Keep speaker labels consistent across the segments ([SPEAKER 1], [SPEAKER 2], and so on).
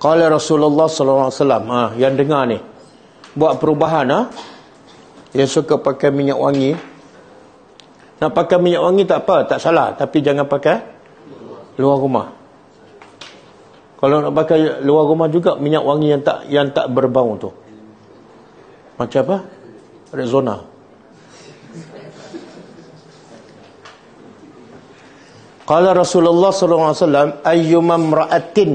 [SPEAKER 1] Qala Rasulullah sallallahu alaihi wasallam, yang dengar ni buat perubahan, yang suka pakai minyak wangi. Nak pakai minyak wangi tak apa, tak salah, tapi jangan pakai luar rumah. Kalau nak pakai luar rumah juga minyak wangi yang tak berbau tu. Macam apa? Rexona. Qala Rasulullah sallallahu alaihi wasallam, ayyuma imra'atin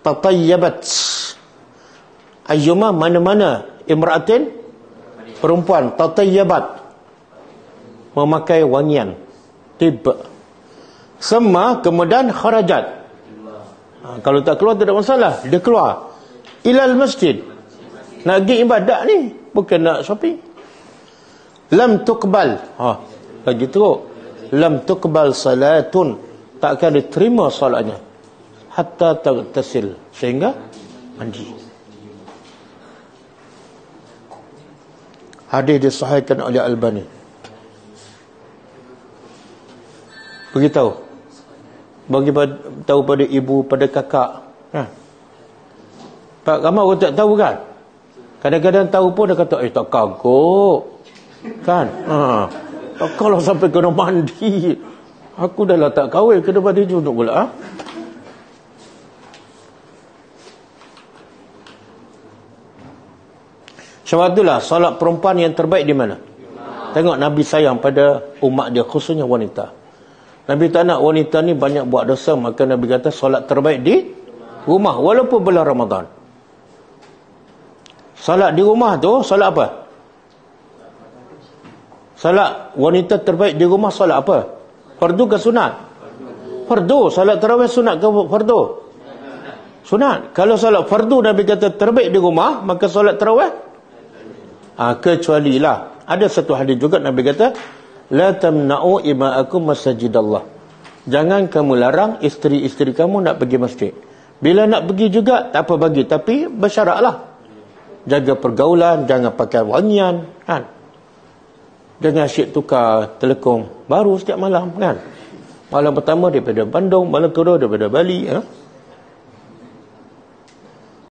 [SPEAKER 1] tatayyabat. Ayyuma, mana-mana, imra'atin, perempuan, tatayyabat, memakai wangian, tib, semua, kemudian kharajat. Kalau tak keluar tidak masalah, dia keluar ilal masjid, nak pergi ibadat ni, bukan nak shopping. Lam tuqbal, lagi teruk, lam tuqbal salatun, tak akan diterima salatnya hatta taghtasil, sehingga mandi. Hadis disahihkan oleh Albani. Beritahu, bagi tahu pada ibu, pada kakak, Pak, ramai orang tak tahu kan. Kadang-kadang tahu pun dia kata, tak kagok kan. Kalau sampai kena mandi, aku dah lah tak kahwin, kena mandi junub pula. Sebab itulah solat perempuan yang terbaik di mana? Tengok Nabi sayang pada umat dia, khususnya wanita. Nabi tak nak wanita ni banyak buat dosa, maka Nabi kata solat terbaik di rumah, walaupun bulan Ramadan. Solat di rumah tu, solat apa? Solat wanita terbaik di rumah, solat apa? Fardu ke sunat? Fardu. Solat tarawih sunat ke fardu? Sunat. Kalau solat fardu Nabi kata terbaik di rumah, maka solat tarawih, kecuali lah, ada satu hadis juga Nabi kata, la tamna'u ima'akum masajidallah, jangan kamu larang isteri-isteri kamu nak pergi masjid. Bila nak pergi juga tak apa bagi, tapi bersyaratlah, jaga pergaulan, jangan pakai wangian kan, jangan asyik tukar telekong baru setiap malam kan. Malam pertama daripada Bandung, malam kedua daripada Bali,